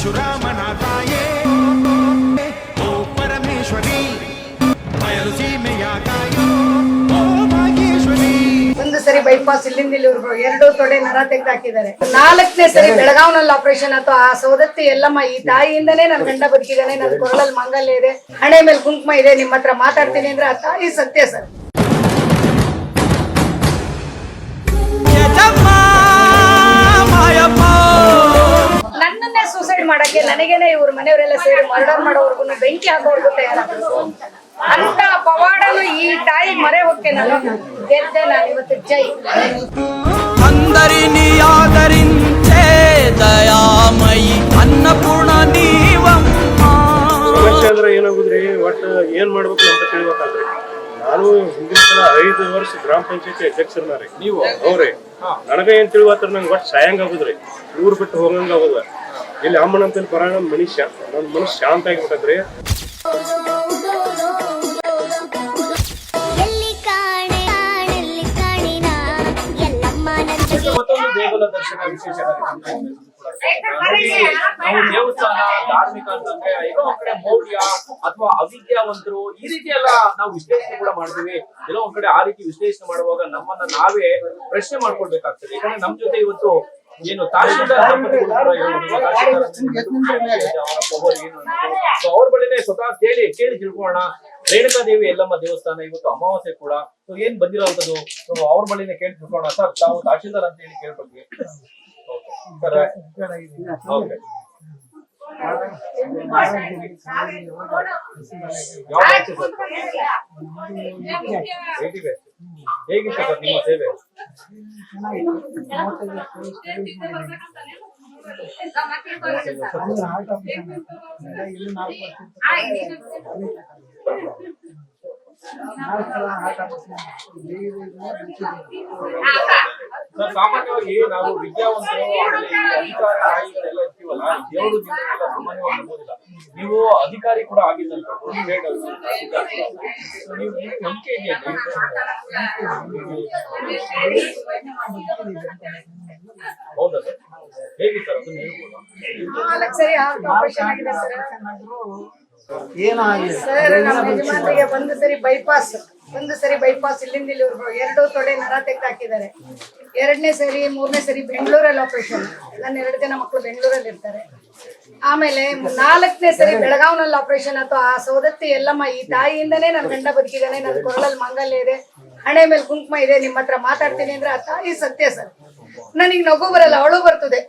ಪರಶುರಾಮನ ತಾಯೇ ಓ ಪರಮೇಶ್ವರಿ ಬಯಲು ಸೀಮೆಯ ತಾಯೋ ಓ ಭಾಗ್ಯೇಶ್ವರಿ. ಒಂದು ಸರಿ ಬೈಪಾಸ್ ಇಲ್ಲಿಂದ ಇಲ್ಲಿವರೆಗೂ 2 ತೊಡೆ ನರ ತೆಗೆದಾಕಿದ್ದಾರೆ. 4ನೇ ಸರಿ ಬೆಳಗಾವ್ನಲ್ಲಿ ಆಪರೇಷನ್ ಆಯ್ತು. ಆ ಸೌದತ್ತಿ ಎಲ್ಲಮ್ಮ ಈ ತಾಯಿಯಿಂದನೇ ನನ್ನ ಗಂಡ ಬದುಕಿದ್ದಾನೆ. ನನ್ನ ಕೊರಳಲ್ಲಿ ಮಂಗಲ್ಯ ಇದೆ, ಹಣೆ ಮೇಲೆ ಕುಂಕುಮ ಇದೆ. ನಿಮ್ಮ ಹತ್ರ ಮಾತಾಡ್ತೀನಿ ಅಂದ್ರೆ ಆ ತಾಯಿ ಸತ್ಯ ಸರ್. ನನ್ನನ್ನೇ ಸೂಸೈಡ್ ಮಾಡಕ್ಕೆ ನನಗೇನೆ ಇವ್ರ ಮನೆಯವರೆಲ್ಲ ಸೇರಿ ಮರ್ಡರ್ ಮಾಡೋರ್ಗು ಬೆಂಕಿ ಹಾಕೋರ್ಗು ತಯಾರಾಗ್ತದೆ ಅಂತ ಪವಾಡನು ಈ ತಾಯಿ ಮರೆ ಹೋಗ್ಕೆ ನಾನು ಗೆದ್ದೆ. ನಾನು ಇವತ್ತು ಜೈ అందరినియాదరించే దయామయి అన్నపూర్ణ నీవమ్మ. ಸಮಸ್ಯೆ ಅಂದ್ರೆ ಏನಾಗುದ್ರಿ, ಒಟ್ಟು ಏನ್ ಮಾಡ್ಬೇಕು ಅಂತ ತಿಳಿಬೇಕಾದ್ರಿ. ನಾನು ಹಿಂದಿನ ಸಲ 5 ವರ್ಷ ಗ್ರಾಮ ಪಂಚಾಯತಿ ಅಧ್ಯಕ್ಷರನಾರಿ. ನೀವು ಅವ್ರಿ ನನಗ ಏನ್ ತಿಳಿವತ್ತಾರ, ನಂಗೆ ಒಟ್ಟು ಸಾಯಂಗ ಆಗುದ್ರಿ, ಊರ್ ಬಿಟ್ಟು ಹೋಗಂಗ ಆಗುದ. ಇಲ್ಲಿ ಅಮ್ಮನ ಅಂತ ಬರ ಮನುಷ್ಯ ನನ್ನ ಮನಸ್ಸು ಶಾಂತ ಆಗಿಬಿಟ್ಟದ್ರಿ. ಮತ್ತೊಂದು ದೇಗುಲ ದರ್ಶನ ವಿಶೇಷ ನಾವು ದೇವಸ್ಥಾನ ಧಾರ್ಮಿಕ ಅಂತಂದ್ರೆ ಎಲ್ಲೋ ಒಂದ್ ಕಡೆ ಮೌಢ್ಯ ಅಥವಾ ಅವಿದ್ಯಾವಂತರು ಈ ರೀತಿ ಎಲ್ಲ ನಾವು ವಿಶ್ಲೇಷಣೆ ಕೂಡ ಮಾಡ್ತೀವಿ. ಎಲ್ಲೋ ಒಂದ್ ಕಡೆ ಆ ರೀತಿ ವಿಶ್ಲೇಷಣೆ ಮಾಡುವಾಗ ನಮ್ಮನ್ನ ನಾವೇ ಪ್ರಶ್ನೆ ಮಾಡ್ಕೊಳ್ಬೇಕಾಗ್ತದೆ. ಯಾಕಂದ್ರೆ ನಮ್ ಜೊತೆ ಇವತ್ತು ಏನು ತಹಶೀಲ್ದಾರ್ ದಂಪತಿಗಳು ಕೂಡ ಅವ್ರ ಬಳಿನೇ ಸ್ವತಃ ಕೇಳಿ ತಿಳ್ಕೊಳ್ಳೋಣ. ರೇಣುಕಾದೇವಿ ಎಲ್ಲಮ್ಮ ದೇವಸ್ಥಾನ ಇವತ್ತು ಅಮಾವಾಸ್ಯೆ ಕೂಡ ಏನ್ ಬಂದಿರೋಂಥದ್ದು ಅವ್ರ ಬಳಿನೇ ಕೇಳಿ ತಿಳ್ಕೊಳ್ಳೋಣ. ಸರ್, ತಾವು ತಹಶೀಲ್ದಾರ್ ಅಂತ ಹೇಳಿ ಕೇಳ್ಕೊಡ್ತೀವಿ ಸರ್. ಓಕೆ, ಹೇಗಿತ್ತು ಸರ್ ನಿಮ್ಮ ಸೇವೆ? ಸರ್, ಸಾಮಾನ್ಯವಾಗಿ ನಾವು ವಿದ್ಯಾವಂತರು ಅಧಿಕಾರಿ ನಾಯಿಗಳೆಲ್ಲ ಇರ್ತೀವಲ್ಲ, ದೇವರು ಜನರೆಲ್ಲ ಸಾಮಾನ್ಯವಾಗಿ ನಂಬೋದಿಲ್ಲ. ನೀವು ಅಧಿಕಾರಿ ಕೂಡ ಆಗಿದ್ದಂತ ನೀವು ನಂಬಿಕೆ ಇದೆಯಾ? ಹೌದಾ ಸರ್? ಹೇಗೆ ಸರ್ ಅದನ್ನ ಹೇಳ್ಬೋದು? 4 ಸರಿ ಆಪರೇಷನ್ ಆಗಿದೆ ಸರ್. ಸರ್, ನಮ್ಮ ಯಜಮಾನರಿಗೆ ಒಂದು ಸರಿ ಬೈಪಾಸ್ ಇಲ್ಲಿಂದ ಇಲ್ಲಿವರೆಗೂ 2 ತೊಡೆ ನರ ತೆಗೆದಾಕಿದ್ದಾರೆ. 2ನೇ ಸರಿ 3ನೇ ಸರಿ ಬೆಂಗಳೂರಲ್ಲಿ ಆಪರೇಷನ್. ನನ್ನ 2 ಜನ ಮಕ್ಕಳು ಬೆಂಗಳೂರಲ್ಲಿ ಇರ್ತಾರೆ. ಆಮೇಲೆ 4ನೇ ಸರಿ ಬೆಳಗಾವ್ನಲ್ಲಿ ಆಪರೇಷನ್ ಆಯ್ತು. ಆ ಸೌದತ್ತಿ ಎಲ್ಲಮ್ಮ ಈ ತಾಯಿಯಿಂದನೇ ನನ್ನ ಗಂಡ ಬದುಕಿದ್ದಾನೆ. ನನ್ನ ಕೊರಳಲ್ಲಿ ಮಂಗಲ್ಯ ಇದೆ, ಹಣೆ ಮೇಲೆ ಕುಂಕುಮ ಇದೆ. ನಿಮ್ಮ ಹತ್ರ ಮಾತಾಡ್ತೀನಿ ಅಂದ್ರೆ ಆ ತಾಯಿ ಸತ್ಯ ಸರ್. ನನಗೆ ನಗು ಬರಲ್ಲ, ಅಳು ಬರ್ತದೆ.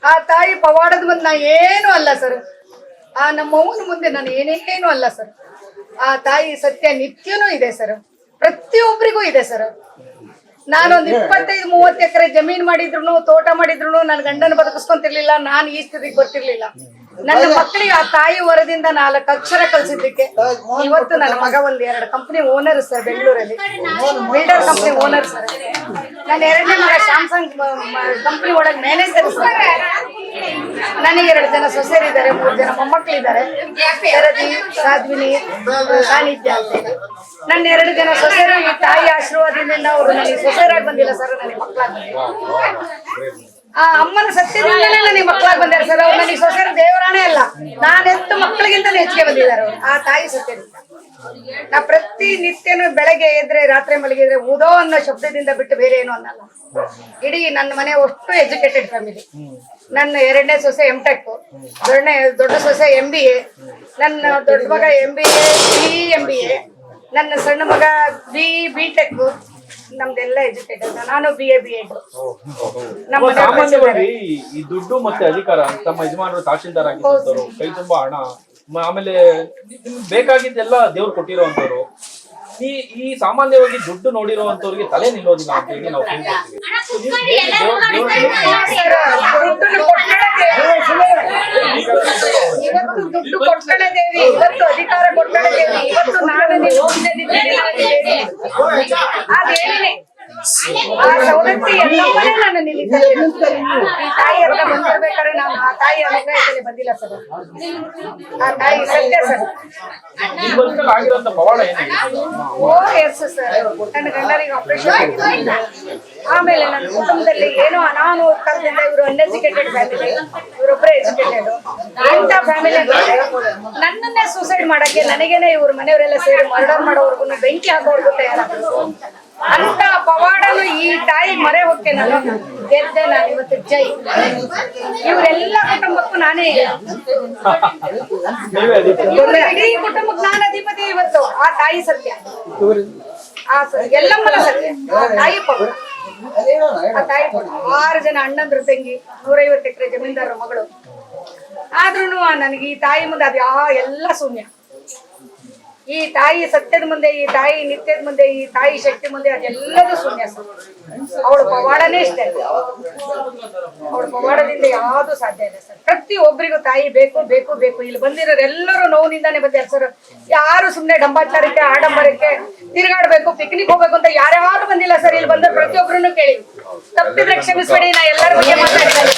ಆ ತಾಯಿ ಪವಾಡದ ಮುಂದೆ ನಾ ಏನು ಅಲ್ಲ ಸರ್. ಆ ನಮ್ಮವ್ವನ ಮುಂದೆ ನಾನು ಏನೇನು ಅಲ್ಲ ಸರ್. ಆ ತಾಯಿ ಸತ್ಯ ನಿತ್ಯನೂ ಇದೆ ಸರ್, ಪ್ರತಿಯೊಬ್ಬರಿಗೂ ಇದೆ ಸರ್. ನಾನೊಂದು 25-30 ಎಕರೆ ಜಮೀನ್ ಮಾಡಿದ್ರು, ತೋಟ ಮಾಡಿದ್ರು ನನ್ನ ಗಂಡನ ಬದುಕಿಸ್ಕೊಂತಿರ್ಲಿಲ್ಲ. ನಾನು ಈ ಸ್ಥಿತಿಗೆ ಬರ್ತಿರ್ಲಿಲ್ಲ. ನನ್ನ ಮಕ್ಕಳಿಗೆ ಆ ತಾಯಿ ವರದಿಂದ 4 ಅಕ್ಷರ ಕಲ್ಸಿದ್ದಕ್ಕೆ ಇವತ್ತು ನನ್ನ ಮಗ 1-2 ಕಂಪನಿ ಓನರ್ ಸರ್, ಬೆಂಗಳೂರಲ್ಲಿ ಬಿಲ್ಡರ್ ಕಂಪನಿ ಓನರ್ ಸರ್. ನನ್ನ 2ನೇ ಮಗ ಸ್ಯಾಮ್ಸಂಗ್ ಕಂಪನಿ ಒಳಗೆ ಮ್ಯಾನೇಜರ್ ಸರ್. ನನಗೆ 2 ಜನ ಸೊಸೆಯರಿದ್ದಾರೆ, 3 ಜನ ಮೊಮ್ಮಕ್ಕಳಿದ್ದಾರೆ. ಶರದಿ, ಸಾಧ್ವಿನಿ, ಸಾನ್ನಿಧ್ಯ ಅಂತ. ನನ್ನ 2 ಜನ ಸೊಸೆಯರು ಈ ತಾಯಿ ಆಶೀರ್ವಾದದಿಂದ ಅವರು ನನಗೆ ಸೊಸೆಯರಾಗಿ ಬಂದಿಲ್ಲ ಸರ್, ನನಗೆ ಮಕ್ಕಳಾಗಿ ಬಂದಿಲ್ಲ. ಆ ಅಮ್ಮನ ಸತ್ಯದಿಂದಲೇ ನನಗೆ ಮಕ್ಕಳಾಗಿ ಬಂದಾರೆ ಸರ್. ಅವ್ರು ನನಗೆ ಸೊಸೆಯರು ದೇವರಾಣೆ ಅಲ್ಲ, ನಾನೆತ್ತು ಮಕ್ಕಳಿಗಿಂತಲೂ ಹೆಚ್ಚಿಗೆ ಬಂದಿದ್ದಾರೆ ಅವರು. ಆ ತಾಯಿ ಸತ್ಯದಿಂದ ನಾ ಪ್ರತಿ ನಿತ್ಯನೂ ಬೆಳಗ್ಗೆ ಎದ್ರೆ ರಾತ್ರಿ ಮಲಗಿದ್ರೆ ಉದೋ ಅನ್ನೋ ಶಬ್ದದಿಂದ ಬಿಟ್ಟು ಬೇರೆ ಏನು ಅನ್ನಲ್ಲ. ಇಡೀ ನನ್ನ ಮನೆ ಅಷ್ಟು ಎಜುಕೇಟೆಡ್ ಫ್ಯಾಮಿಲಿ. ನನ್ನ 2ನೇ ಸೊಸೆ M.Tech, ದೊಡ್ಡ ಸೊಸೆ MBA, ನನ್ನ ದೊಡ್ಡ ಮಗ MBA, BE.MBA, ನನ್ನ ಸಣ್ಣ ಮಗ B.Tech. ನಮ್ದೆಲ್ಲ ಎಜುಕೇಟೆಡ್. ನಾನು BA.B.Ed. ಸಾಮಾನ್ಯವಾಗಿ ಈ ದುಡ್ಡು ಮತ್ತೆ ಅಧಿಕಾರ, ತಮ್ಮ ಯಜಮಾನರು ತಹಶೀಲ್ದಾರ್ ಆಗಿದ್ದವರು, ಕೈ ತುಂಬಾ ಹಣ, ಆಮೇಲೆ ಬೇಕಾಗಿದ್ದೆಲ್ಲ ದೇವ್ರು ಕೊಟ್ಟಿರೋಂಥವ್ರು. ಈ ಸಾಮಾನ್ಯವಾಗಿ ದುಡ್ಡು ನೋಡಿರುವಂತವ್ರಿಗೆ ತಲೆ ನಿಲ್ಲೋದಿಲ್ಲ ಅಂತ ಹೇಳಿ ನಾವು ಕೇಳ್ಕೊಳ್ತೀವಿ. ಇವತ್ತು ದುಡ್ಡು ಕೊಟ್ಟಳೆ ದೇವಿ, ಇವತ್ತು ಅಧಿಕಾರ ಕೊಟ್ಟಳೆ ದೇವಿ, ಇವತ್ತು ನಾನು ಅದೇನೇ ಆ ಸವದತ್ತಿ ಎಲ್ಲಮ್ಮನೇ ನನ್ನ ನಿಲ್ಲಿಸ್ತಾರೆ. ಈ ತಾಯಿ ಹತ್ರ ಬಂದಿರ್ಬೇಕಾದ್ರೆ ನಾನು ಆ ತಾಯಿ ಅನುಗ್ರಹದಲ್ಲಿ ಬಂದಿಲ್ಲ ಸರ್. ಆ ತಾಯಿ ಸತ್ಯ ಸರ್. ನಿಮ್ ಬದುಕಲ್ಲಿ ಆಗಿರೋಂಥ ಪವಾಡ ಏನಾಗಿದೆ? ಸರ್ ನನ್ನ ಗಂಡನಿಗೆ ಆಪರೇಷನ್. ಆಮೇಲೆ ನನ್ನ ಕುಟುಂಬದಲ್ಲಿ ಏನೋ ಅನಾನುಕೂಲದಿಂದ ಇವರು ಅನ್ಎಜುಕೇಟೆಡ್ ಫ್ಯಾಮಿಲಿ, ಇವರೊಬ್ಬರೇ ಎಜುಕೇಟೆಡ್. ಇಂಥ ಫ್ಯಾಮಿಲಿ ನನ್ನನ್ನೇ ಸೂಸೈಡ್ ಮಾಡಕ್ಕೆ ನನಗೇನೆ ಇವ್ರ ಮನೆಯವರೆಲ್ಲ ಸೇರಿ ಮರ್ಡರ್ ಮಾಡೋರ್ಗು ಬೆಂಕಿ ಹಾಕೋರ್ಗು ತಯಾರಾದ್ರು. ಅಂತ ಪವಾಡನು ಈ ತಾಯಿ ಮರೆ ಹೊಕ್ಕೆ ನಾನು ಗೆದ್ದೆ. ನಾನು ಇವತ್ತು ಜೈ. ಇವರೆಲ್ಲ ಕುಟುಂಬಕ್ಕೂ ನಾನೇ ಇಡೀ ಕುಟುಂಬಕ್ಕೆ ನಾನು ಅಧಿಪತಿ ಇವತ್ತು. ಆ ತಾಯಿ ಸತ್ಯ, ಎಲ್ಲಮ್ಮನ ಸತ್ಯ, ಆ ತಾಯಿ ಪವಾಡ. ಆ ತಾಯಿ 6 ಜನ ಅಣ್ಣಂದ್ರ ತಂಗಿ, 150 ಎಕರೆ ಜಮೀನ್ದಾರರ ಮಗಳು. ಆದ್ರೂ ನನಗೆ ಈ ತಾಯಿ ಮುಂದೆ ಅದು ಎಲ್ಲ ಶೂನ್ಯ. ಈ ತಾಯಿ ಸತ್ಯದ ಮುಂದೆ, ಈ ತಾಯಿ ನಿತ್ಯದ ಮುಂದೆ, ಈ ತಾಯಿ ಶಕ್ತಿ ಮುಂದೆ ಅದೆಲ್ಲದೂ ಶೂನ್ಯ ಸರ್. ಅವಳ ಪವಾಡನೇ ಇಷ್ಟ. ಅವಳ ಪವಾಡದಿಂದ ಯಾವುದು ಸಾಧ್ಯ ಇಲ್ಲ ಸರ್. ಪ್ರತಿಯೊಬ್ಬರಿಗೂ ತಾಯಿ ಬೇಕು ಬೇಕು ಬೇಕು. ಇಲ್ಲಿ ಬಂದಿರೋರೆಲ್ಲರೂ ನೋವಿನಿಂದಾನೇ ಬಂದಿದ್ದಾರೆ ಸರ್. ಯಾರು ಸುಮ್ಮನೆ ಡಂಬಾಚಾರಕ್ಕೆ ಆಡಂಬರಕ್ಕೆ ತಿರುಗಾಡ್ಬೇಕು, ಪಿಕ್ನಿಕ್ ಹೋಗ್ಬೇಕು ಅಂತ ಯಾರ್ಯಾರು ಬಂದಿಲ್ಲ ಸರ್. ಇಲ್ಲಿ ಬಂದ ಪ್ರತಿಯೊಬ್ಬರನ್ನು ಕೇಳಿ, ತಪ್ಪಿದ್ರೆ ಕ್ಷಮಿಸ್ಬೇಡಿ. ನಾ ಎಲ್ಲರ ಬಗ್ಗೆ ಮಾತಾಡಿದ್ದೇನೆ.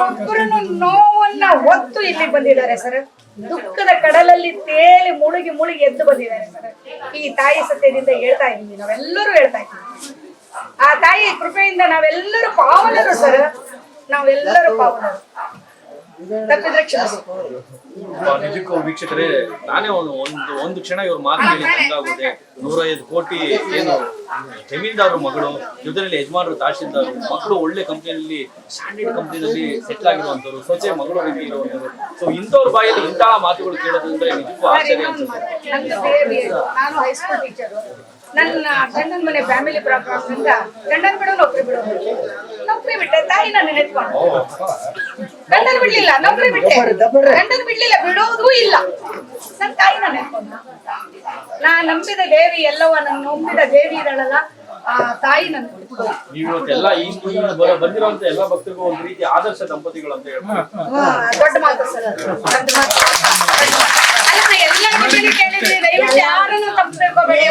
ಒಬ್ಬರನ್ನು ನೋವನ್ನ ಹೊತ್ತು ಇಲ್ಲಿ ಬಂದಿದ್ದಾರೆ ಸರ್. ದುಃಖದ ಕಡಲಲ್ಲಿ ತೇಲಿ ಮುಳುಗಿ ಮುಳುಗಿ ಎದ್ದು ಬಂದಿದ್ದಾರೆ ಸರ್. ಈ ತಾಯಿ ಸತ್ಯದಿಂದ ಹೇಳ್ತಾ ಇದ್ದೀವಿ, ನಾವೆಲ್ಲರೂ ಹೇಳ್ತಾ ಇದ್ದೀವಿ. ಆ ತಾಯಿ ಕೃಪೆಯಿಂದ ನಾವೆಲ್ಲರೂ ಪಾವನರು ಸರ್. ನಾವೆಲ್ಲರೂ ಪಾವನರು. ತಪ್ಪಿದ್ರೆ ಕ್ಷಮಿಸಿ. ನಿಜಕ್ಕೂ ವೀಕ್ಷಕರೇ, ನಾನೇ ಒಂದು ಕ್ಷಣ ಇವ್ರ ಮಾತು ಕೇಳಿ ಹಂಗಾಗುತ್ತೆ. 105 ಕೋಟಿ ಏನು ಜಮೀನ್ದಾರರು ಮಗಳು, ಜೊತೆಯಲ್ಲಿ ಯಜಮಾನರು ತಹಶೀಲ್ದಾರು, ಮಕ್ಕಳು ಒಳ್ಳೆ ಕಂಪನಿಯಲ್ಲಿ, ಸ್ಟ್ಯಾಂಡರ್ಡ್ ಕಂಪನಿಯಲ್ಲಿ ಸೆಟ್ಲ್ ಆಗಿರುವಂತವ್ರು, ಸ್ವಚ್ಛ ಮಗಳು ರೀತಿ ಇರುವಂತವ್ರು. ಸೊ ಇಂಥವ್ರ ಬಾಯಲ್ಲಿ ಇಂತಹ ಮಾತುಗಳು ಕೇಳೋದಂದ್ರೆ ನಿಜಕ್ಕೂ ಆಶ್ಚರ್ಯ ಅನ್ಸುತ್ತೆ. ನಾನು ಹೈಸ್ಕೂಲ್ ಟೀಚರು. ನನ್ನ ಗಂಡನ ಮನೆ ಫ್ಯಾಮಿಲಿ ಪ್ರಾಬ್ಲಮ್ ಇಂದ ಗಂಡನ ಬಿಡು ನೌಕರಿ ಬಿಟ್ಟೆ. ತಾಯಿ ನನ್ನ ನೆನೆತ್ಕೊಂಡು ಗಂಡನ ಬಿಡ್ಲಿಲ್ಲ, ನೌಕರಿ ಬಿಟ್ಟೆ. ಗಂಡನ ಬಿಡ್ಲಿಲ್ಲ, ಬಿಡೋದು ಇಲ್ಲ. ನನ್ನ ತಾಯಿ ನನ್ನ ನೆನೆತ್ಕೊಂಡು ನಾ ನಂಬಿದ ದೇವಿ ಎಲ್ಲವ, ನನ್ನ ನಂಬಿದ ದೇವಿ ಇರಲ್ಲ ಆ ತಾಯಿ ನನ್ನ. ನೀವು ಇವತ್ತೆಲ್ಲ ಬಂದಿರುವಂತ ಎಲ್ಲ ಭಕ್ತರಿಗೂ ಒಂದು ರೀತಿ ಆದರ್ಶ ದಂಪತಿಗಳು ಅಂತ ಹೇಳ್ಬೋದು. ದೊಡ್ಡ ಮಾತು ಸರ್, ದೊಡ್ಡ ಮಾತು. ಅಲ್ಲ, ಎಲ್ಲ ಕೇಳಿದ್ರಿ, ದಯವಿಟ್ಟು ಯಾರನ್ನು ತಪ್ಪು ತಿಳ್ಕೊಬೇಡಿ.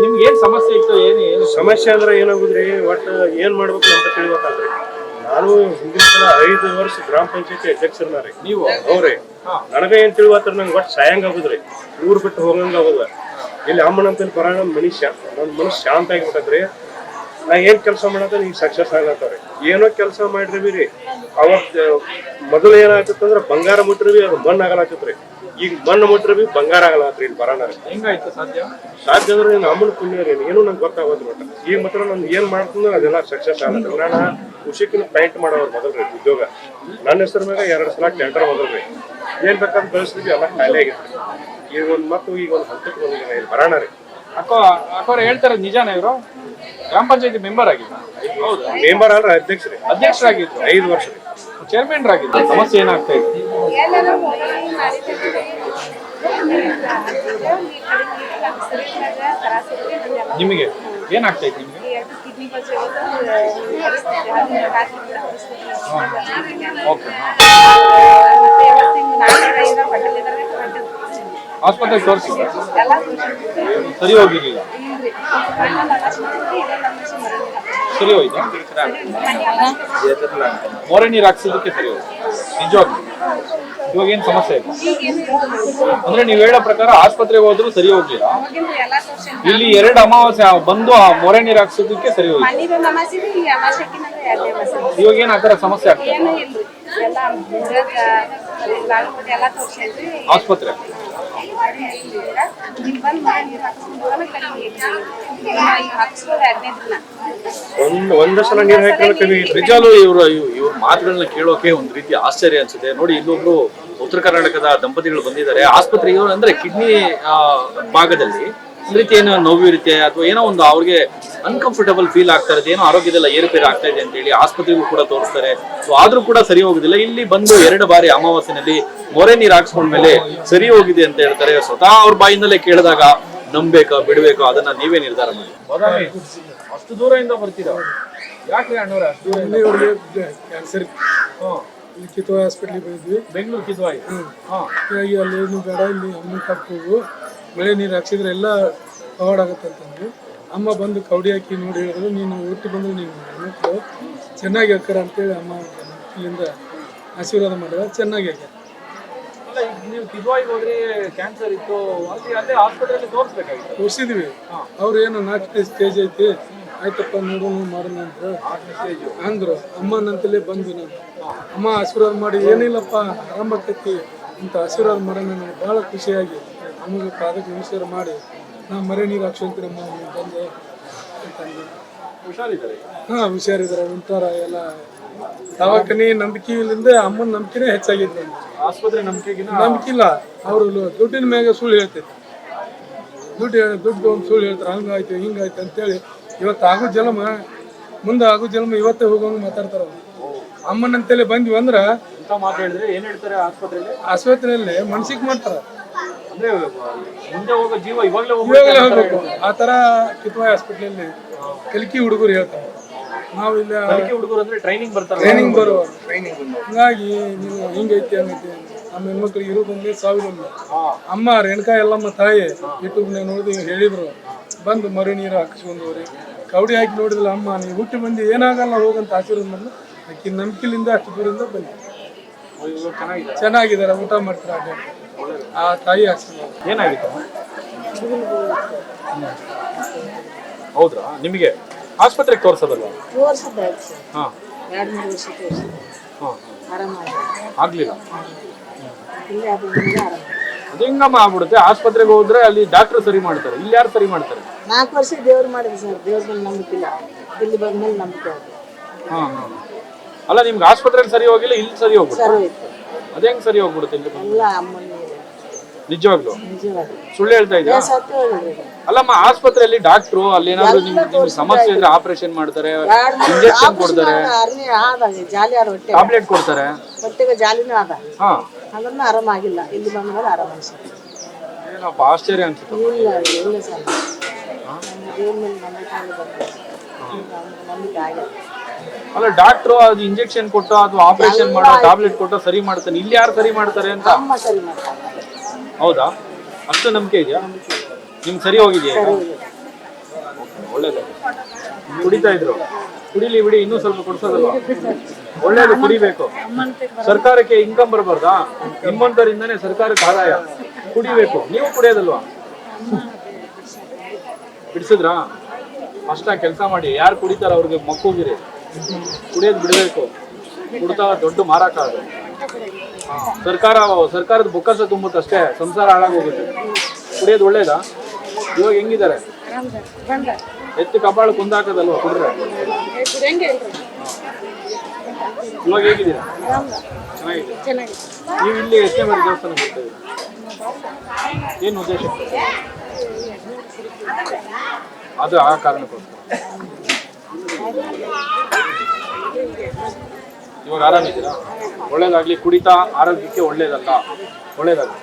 ನಿಮ್ಗೆ ಏನ್ ಸಮಸ್ಯೆ ಇತ್ತು? ಏನು ಸಮಸ್ಯೆ ಅಂದ್ರೆ ಏನಾಗುದ್ರಿ, ಒಟ್ಟು ಏನ್ ಮಾಡ್ಬೇಕು ಅಂತ ತಿಳಿಬೇಕಾದ್ರಿ. ನಾನು ಹಿಂದಿನ ಸಲ 5 ವರ್ಷ ಗ್ರಾಮ ಪಂಚಾಯತಿ ಅಧ್ಯಕ್ಷರನಾರಿ. ನೀವು ಅವ್ರಿ ನನಗ ಏನ್ ತಿಳಿವತ್ತಾರ, ನಂಗೆ ಒಟ್ಟು ಸಾಯಂಗ್ ಆಗುದ್ರಿ. ಊರ್ ಬಿಟ್ಟು ಹೋಗಂಗ ಆಗುದ. ಇಲ್ಲಿ ಅಮ್ಮನಂತಲ್ಲಿ ಬರೋಣ ಮನುಷ್ಯ, ನನ್ನ ಮನಸ್ಸು ಶಾಂತ ಆಗಿಬಿಟ್ಟದ್ರಿ. ನಾ ಏನ್ ಕೆಲಸ ಮಾಡತ್ತ ಈಗ ಸಕ್ಸಸ್ ಆಗತ್ತವ್ರಿ. ಏನೋ ಕೆಲಸ ಮಾಡ್ರಿ ರೀ, ಅವತ್ ಮೊದಲು ಏನಾಗ್ತಂದ್ರ ಬಂಗಾರ ಮುಟ್ರಿ ಅದು ಮಣ್ಣು ಆಗಲಾಕತ್ರಿ. ಈಗ ಮಣ್ಣು ಮುಟ್ರಿ ಬಂಗಾರ ಆಗಲಾತ್ರಿ. ಇಲ್ಲಿ ಬರೋಣ ಹೆಂಗಾಯ್ತು ಸಾಧ್ಯ? ಸಾಧ್ಯ ಅಂದ್ರೆ ನಿನ್ನ ಅಮ್ಮನ ಪುಣ್ಯ ರೀ, ಏನು ನಂಗೆ ಗೊತ್ತಾಗೋದು ಒಟ್ಟ. ಈಗ ಮಾತ್ರ ನಾನು ಏನ್ ಮಾಡ್ತಂದ್ರೆ ಅದೆಲ್ಲ ಸಕ್ಸಸ್ ಆಗತ್ತೆ. ನಾನು ಖುಷಿಕಿನ ಪೇಂಟ್ ಮಾಡೋರು ಮೊದಲ್ರಿ ಉದ್ಯೋಗ. ನನ್ನ ಹೆಸರು ಮ್ಯಾಗ 2 ಸಲ ಟೆಂಡರ್ ಮೊದಲ್ರಿ. ಏನ್ ಬೇಕಾದ್ರೆ ಬೆಳೆಸ್ತೀವಿ ಎಲ್ಲ ಖಾಲಿ ಆಗಿತ್ತು. ಈಗ ಒಂದು ಹಂತಕ್ಕೆ ಬಂದಿದ್ದೀನಿ. ಇಲ್ಲಿ ಬರೋಣ ರೀ. ಅಕ್ಕೋರ್ ಹೇಳ್ತಾರೆ ನಿಜಾನ? ಇವರು ಗ್ರಾಮ ಪಂಚಾಯತಿ ಮೆಂಬರ್ ಆಗಿದ್ರು? ಹೌದು, ಮೆಂಬರ್ ಅಲ್ರಿ, ಅಧ್ಯಕ್ಷರೇ. ಅಧ್ಯಕ್ಷರಾಗಿದ್ರು 5 ವರ್ಷ ರೀ. ಚೇರ್ಮನ್ ಆಗಿದ್ರು. ಸಮಸ್ಯೆ ಏನಾಗ್ತಾ ಇತ್ತು ನಿಮಗೆ? ಏನಾಗ್ತಾ ಇತ್ತು ನಿಮಗೆ? ಓಕೆ, ಆಸ್ಪತ್ರೆಗೆ ತೋರಿಸಿ ಸರಿ ಹೋಗಿರ್ಲಿಲ್ಲ? ಸರಿ ಹೋಯ್ತಾ? ಮೊರೆ ನೀರು ಹಾಕ್ಸೋದಕ್ಕೆ ಸರಿ ಹೋಯ್ತು ನಿಜವಾಗಿ? ಇವಾಗ ಏನ್ ಸಮಸ್ಯೆ ಇಲ್ಲ ಅಂದ್ರೆ ನೀವು ಹೇಳೋ ಪ್ರಕಾರ ಆಸ್ಪತ್ರೆಗೆ ಹೋದ್ರು ಸರಿ ಹೋಗ್ಲಿಲ್ಲ, ಇಲ್ಲಿ 2 ಅಮಾವಾಸ್ಯೆ ಬಂದು ಆ ಮೊರೆ ನೀರು ಹಾಕ್ಸೋದಕ್ಕೆ ಸರಿ ಹೋಯ್ತು. ಇವಾಗ ಏನ್ ಆ ತರ ಸಮಸ್ಯೆ ಆಗ್ತದೆ? ಆಸ್ಪತ್ರೆ ಒಂದ್ ಸಲ ನೀರ್ ಹಾಕಿ ನಿಜಾಲು ಇವ್ರ ಮಾತುಗಳನ್ನ ಕೇಳೋಕೆ ಒಂದ್ ರೀತಿ ಆಶ್ಚರ್ಯ ಅನ್ಸುತ್ತೆ. ನೋಡಿ, ಇಲ್ಲೊಬ್ರು ಉತ್ತರ ಕರ್ನಾಟಕದ ದಂಪತಿಗಳು ಬಂದಿದ್ದಾರೆ. ಆಸ್ಪತ್ರೆ ಅಂದ್ರೆ ಕಿಡ್ನಿ ಭಾಗದಲ್ಲಿ ಒಂದ್ ರೀತಿ ಏನೋ ನೋವು ಇರುತ್ತೆ ಅಥವಾ ಏನೋ ಒಂದು ಅವ್ರಿಗೆ ಅನ್ಕಂಫರ್ಟಬಲ್ ಫೀಲ್ ಆಗ್ತಾ ಇರುತ್ತೆ, ಏನೋ ಆರೋಗ್ಯದೆಲ್ಲ ಏರುಪೇರು ಆಗ್ತಾ ಇದೆ ಅಂತ ಹೇಳಿ ಆಸ್ಪತ್ರೆಗೂ ಕೂಡ ತೋರಿಸ್ತಾರೆ. ಸೊ ಆದ್ರೂ ಕೂಡ ಸರಿ ಹೋಗುದಿಲ್ಲ. ಇಲ್ಲಿ ಬಂದು 2 ಬಾರಿ ಅಮಾವಾಸ್ಯೆನಲ್ಲಿ ಮೊರೆ ನೀರು ಹಾಕ್ಸ್ಕೊಂಡ್ಮೇಲೆ ಸರಿ ಹೋಗಿದೆ ಅಂತ ಹೇಳ್ತಾರೆ. ಸ್ವತಃ ಅವ್ರ ಬಾಯಿಂದಲೇ ಕೇಳಿದಾಗ ನಂಬೇಕಾ ಬಿಡ್ಬೇಕಾ ಅದನ್ನ ನೀವೇ ನಿರ್ಧಾರ ಮಾಡಿ. ಅಷ್ಟು ದೂರದಿಂದ ಬರ್ತೀರ? ಯಾಕೆ ಅಣ್ಣವ್ರೆ ಅಷ್ಟು ದೂರ? ಇಲ್ಲಿ ಕಿತ್ವಾಯಿ ಹಾಸ್ಪಿಟ್ಲಿಗೆ ಬಂದಿದ್ವಿ. ಬೆಂಗಳೂರು ಕಿದ್ವಾಯಿ. ಹಾ, ಹೀಗಾಗಿ ಅಲ್ಲಿ ಏನು ಬೇಡ, ಇಲ್ಲಿ ಅಮ್ಮನ ಕಪ್ಪು ಹೋಗು, ಮಳೆ ನೀರು ಹಾಕ್ಸಿದ್ರೆ ಎಲ್ಲ ಕವರ್ಡ್ ಆಗುತ್ತೆ ಅಂತಂದ್ರು. ಅಮ್ಮ ಬಂದು ಕವಡಿ ಹಾಕಿ ನೋಡಿ ಹೇಳಿದ್ರು, ನೀನು ಹುಟ್ಟಿ ಬಂದ್ರೆ ನೀನು ಮಕ್ಕಳು ಚೆನ್ನಾಗಿ ಹಾಕ್ಯಾರ ಅಂತೇಳಿ ಅಮ್ಮ ಇಲ್ಲಿಂದ ಆಶೀರ್ವಾದ ಮಾಡಿದ. ಚೆನ್ನಾಗಿ ಆಗ್ಯಾರ. ಅಲ್ಲ, ಈಗ ನೀವು ಕಿದ್ವಾಯಿಗೆ ಹೋದ್ರೆ ಕ್ಯಾನ್ಸರ್ ಇತ್ತು, ಅಲ್ಲೇ ಆಸ್ಪತ್ರೆಯಲ್ಲಿ ತೋರಿಸ್ಬೇಕಾಗಿತ್ತು. ತೋರಿಸಿದ್ವಿ. ಅವ್ರು ಏನು 4ನೇ ಸ್ಟೇಜ್ ಐತಿ, ಆಯ್ತಪ್ಪ ನೋಡೋಣ ಮಾಡೋಣ ಅಂತ ಅಂದ್ರು. ಅಮ್ಮನಂತಲೇ ಬಂದು ನಾನು ಅಮ್ಮ ಆಶೀರ್ವಾದ ಮಾಡಿ, ಏನಿಲ್ಲಪ್ಪ ಆರಾಮ ಆಗ್ತೈತಿ ಅಂತ ಆಶೀರ್ವಾದ ಮಾಡೋಣ. ನನಗೆ ಭಾಳ ಖುಷಿಯಾಗಿ ಅಮ್ಮಗೆ ಪಾದಕ್ಕೆ ನಮಸ್ಕಾರ ಮಾಡಿ ನಾವು ಮರೆ ನೀರು ಹಾಕ್ಸೊಂತೀನಮ್ಮ ಬಂದು ಅಂತಂದು. ಹುಷಾರಿದ್ದಾರೆ. ಹಾಂ, ಹುಷಾರಿದ್ದಾರೆ. ಒಂಥರ ಎಲ್ಲ ದವಾಖಾನೆ ನಂಬಿಕೆಯಿಂದ ಅಮ್ಮನ ನಂಬಿಕೆನೇ ಹೆಚ್ಚಾಗಿತ್ತು. ಆಸ್ಪತ್ರೆ ನಂಬಿಕೆಗಿನ ನಂಬಿಕಿಲ್ಲ. ಅವರು ದುಡ್ಡಿನ ಮ್ಯಾಗ ಸುಳ್ಳು ಹೇಳ್ತೈತಿ. ದುಡ್ಡು ಒಂದು ಸುಳ್ಳು ಹೇಳ್ತಾರೆ, ಹಂಗಾಯ್ತು ಹಿಂಗಾಯ್ತು ಅಂತೇಳಿ. ಇವತ್ತು ಆಗೋ ಜನ್ಮ ಮುಂದೆ ಆಗೋ ಜನ್ಮ ಇವತ್ತೇ ಹೋಗೋಂಗೆ ಮಾತಾಡ್ತಾರ. ಅಮ್ಮನಂತೇಳಿ ಬಂದ್ವಿ ಅಂದ್ರೆ ಅಂತ ಮಾತು ಹೇಳಿದ್ರೆ ಏನ್ ಹೇಳ್ತಾರೆ ಆಸ್ಪತ್ರೆಯಲ್ಲಿ ಮನ್ಸಿಗೆ ಮಾಡ್ತಾರೆ. ಅಂದ್ರೆ ಮುಂದೆ ಹೋಗೋ ಜೀವ ಇವಾಗಲೇ ಹೋಗ್ಬೇಕು. ಆ ಥರ ಕಿತ್ವಾಯಿ ಹಾಸ್ಪಿಟ್ಲಲ್ಲಿ ಕಲಿಕೆ ಹುಡುಗರು ಹೇಳ್ತಾರೆ. ನಾವು ಇಲ್ಲ ಹುಡುಗರು ಅಂದ್ರೆ ಟ್ರೈನಿಂಗ್ ಬರ್ತಾರೆ, ಟ್ರೈನಿಂಗ್ ಬರುವ. ಹಂಗಾಗಿ ನೀವು ಹಿಂಗೈತಿ ಹಂಗೈತಿ. ನಮ್ಮ ಹೆಣ್ಮಕ್ಳಿಗೆ ಇರೋದೊಂದೇ ಸಾವಿರೊಂದು. ಅಮ್ಮ ರೇಣುಕಾ ಎಲ್ಲಮ್ಮ ತಾಯಿ ಯೂಟ್ಯೂಬ್ನಾಗ ನೋಡಿದ್ವಿ, ಹೇಳಿದ್ರು. ಬಂದು ಮರು ನೀರು ಹಾಕಿಸ್ಕೊಂಡವ್ರಿ, ಕವಡಿ ಹಾಕಿ ನೋಡಿದ್ಲ. ಅಮ್ಮ ನೀವು ಹುಟ್ಟಿ ಬಂದು ಏನಾಗಲ್ಲ ಹೋಗಂತ ಆಶೀರ್ವಾದ ಮಾಡಿದ್ರು. ಆಕಿ ನಂಬಿಕೆಲಿಂದ ಅಷ್ಟು ದೂರಿಂದ ಬಂದು ಚೆನ್ನಾಗಿದ್ದಾರೆ, ಊಟ ಮಾಡ್ತಾರೆ. ಅಡ್ಡಾಡ್ತಾರೆ. ಆ ತಾಯಿ ಆಶೀರ್ವಾದ. ಏನಾಗಿತ್ತು? ಹೌದ್ರಾ? ನಿಮಗೆ ಆಸ್ಪತ್ರೆಗೆ ತೋರ್ಸೋದಲ್ಲ? ಹಾ, 2-3 ವರ್ಷ ತೋರಿಸಿದೆ. ಆಗ್ಲಿಲ್ಲ. ಅದು ಹೆಂಗಮ್ಮ ಆಗ್ಬಿಡುತ್ತೆ? ಆಸ್ಪತ್ರೆಗೆ ಹೋದ್ರೆ ಅಲ್ಲಿ ಡಾಕ್ಟರ್ ಸರಿ ಮಾಡ್ತಾರೆ, ಇಲ್ಲಿ ಯಾರು ಸರಿ ಮಾಡ್ತಾರೆ? 4 ವರ್ಷ ದೇವ್ರು ಮಾಡಿದ್ರು ಸರ್. ದೇವ್ರ ಮೇಲೆ ನಂಬಿಕಿಲ್ಲ, ಇಲ್ಲಿ ಬಂದ್ಮೇಲೆ ನಂಬಿಕೆ ಆಯ್ತು. ಹಾ ಹಾ. ಅಲ್ಲ, ನಿಮ್ಗೆ ಆಸ್ಪತ್ರೆಗೆ ಸರಿ ಹೋಗಿಲ್ಲ, ಇಲ್ಲಿ ಸರಿ ಹೋಗ್ಬಿಡುತ್ತೆ. ಸರಿ ಹೋಯ್ತು. ಅದ ಹೆಂಗ್ ಸರಿ ಹೋಗ್ಬಿಡುತ್ತೆ ಇಲ್ಲಿ? ಎಲ್ಲ ಅಮ್ಮನ ನಿಜವಾಗ್ಲು ನಿಜವಾಗಿ ಸುಳ್ಳು ಹೇಳ್ತಾ ಇದ್ದ? ಸತ್ಯ ಹೇಳಿದ್ರು. ಅಲ್ಲಮ್ಮ, ಆಸ್ಪತ್ರೆಯಲ್ಲಿ ಡಾಕ್ಟ್ರು ಅಲ್ಲಿ ಏನಾದ್ರು ನಿಮ್ಗೆ ಸಮಸ್ಯೆ ಇದ್ರೆ ಆಪರೇಷನ್ ಮಾಡ್ತಾರೆ, ಇಂಜೆಕ್ಷನ್ ಕೊಡ್ತಾರೆ, ಜಾಲಿ ಆದ ಹೊಟ್ಟೆ ಟ್ಯಾಬ್ಲೆಟ್ ಕೊಡ್ತಾರೆ, ಹೊಟ್ಟೆಗೆ ಜಾಲಿನೂ ಆದ. ಹಾ, ಅದನ್ನ ಆರಾಮಾಗಿಲ್ಲ. ಇಲ್ಲಿ ಬಂದ್ಮೇಲೆ ಆರಾಮ ಅನ್ಸುತ್ತೆ. ಏನಪ್ಪ ಆಶ್ಚರ್ಯ ಅನ್ಸುತ್ತೆ. ಇಲ್ಲ ಇಲ್ಲ ಸರ್, ದೇವ್ರ ಮೇಲೆ ನಂಬಿಕೆ ಆಗಿದೆ. ಅಲ್ಲ, ಡಾಕ್ಟ್ರು ಅದು ಇಂಜೆಕ್ಷನ್ ಕೊಟ್ಟು ಅಥವಾ ಆಪರೇಷನ್ ಮಾಡೋ ಟ್ಯಾಬ್ಲೆಟ್ ಕೊಟ್ಟು ಸರಿ ಮಾಡ್ತಾನೆ, ಇಲ್ಲಿ ಯಾರು ಸರಿ ಮಾಡ್ತಾರೆ ಅಂತ? ಅಮ್ಮ ಸರಿ ಮಾಡ್ತಾರೆ. ಹೌದಾ? ಅಷ್ಟು ನಂಬಿಕೆ ಇದೆಯಾ ನಿಮ್ಗೆ? ಸರಿ ಹೋಗಿದೆಯಾ? ಒಳ್ಳೇದು. ಕುಡಿತಾ ಇದ್ರು, ಕುಡಿಲಿ ಬಿಡಿ, ಇನ್ನೂ ಸ್ವಲ್ಪ ಕೊಡ್ಸೋದಲ್ವಾ? ಒಳ್ಳೇದು, ಕುಡಿಬೇಕು. ಸರ್ಕಾರಕ್ಕೆ ಇನ್ಕಮ್ ಬರಬಾರ್ದಾ? ನಿಮ್ಮಂತರಿಂದಾನೇ ಸರ್ಕಾರಕ್ಕೆ ಆದಾಯ. ಕುಡಿಬೇಕು. ನೀವು ಕುಡಿಯೋದಲ್ವಾ? ಬಿಡಿಸಿದ್ರಾ? ಅಷ್ಟ ಕೆಲಸ ಮಾಡಿ. ಯಾರು ಕುಡಿತಾರ ಅವ್ರಿಗೆ ಮಕ್ಕಳಿರಿ. ಕುಡಿಯೋದು ಬಿಡಬೇಕು. ಕುಡ್ತಾ ದೊಡ್ಡ ಮಾರಾಟ ಅದು. ಸರ್ಕಾರದ ಬೊಕ್ಕಸ ತುಂಬುತ್ತೆ ಅಷ್ಟೇ, ಸಂಸಾರ ಹಾಳಾಗೋಗುತ್ತೆ. ಕುಡಿಯೋದು ಒಳ್ಳೇದಾ? ಇವಾಗ ಹೆಂಗಿದ್ದಾರೆ? ಎತ್ತು ಕಪಾಳ ಕುಂದಾಕದಲ್ವಾ ಕುಡ್ರೆ? ಇವಾಗ ಹೇಗಿದ್ದೀರಾ? ಚೆನ್ನಾಗಿದೆ. ನೀವು ಇಲ್ಲಿ ಎಷ್ಟನೇ ಬಾರಿ ದೇವಸ್ಥಾನ ಬರ್ತಾ ಇದ್ದೀರಾ? ಏನು ಉದ್ದೇಶ? ಅದು ಆ ಕಾರಣಕ್ಕೋಸ್ಕರ. ಇವಾಗ ಆರಾಮಿದ್ದೀರಾ? ಒಳ್ಳೇದಾಗ್ಲಿ. ಕುಡಿತಾ ಆರೋಗ್ಯಕ್ಕೆ ಒಳ್ಳೇದಲ್ಲ. ಒಳ್ಳೇದಾಗ್ಲಿ.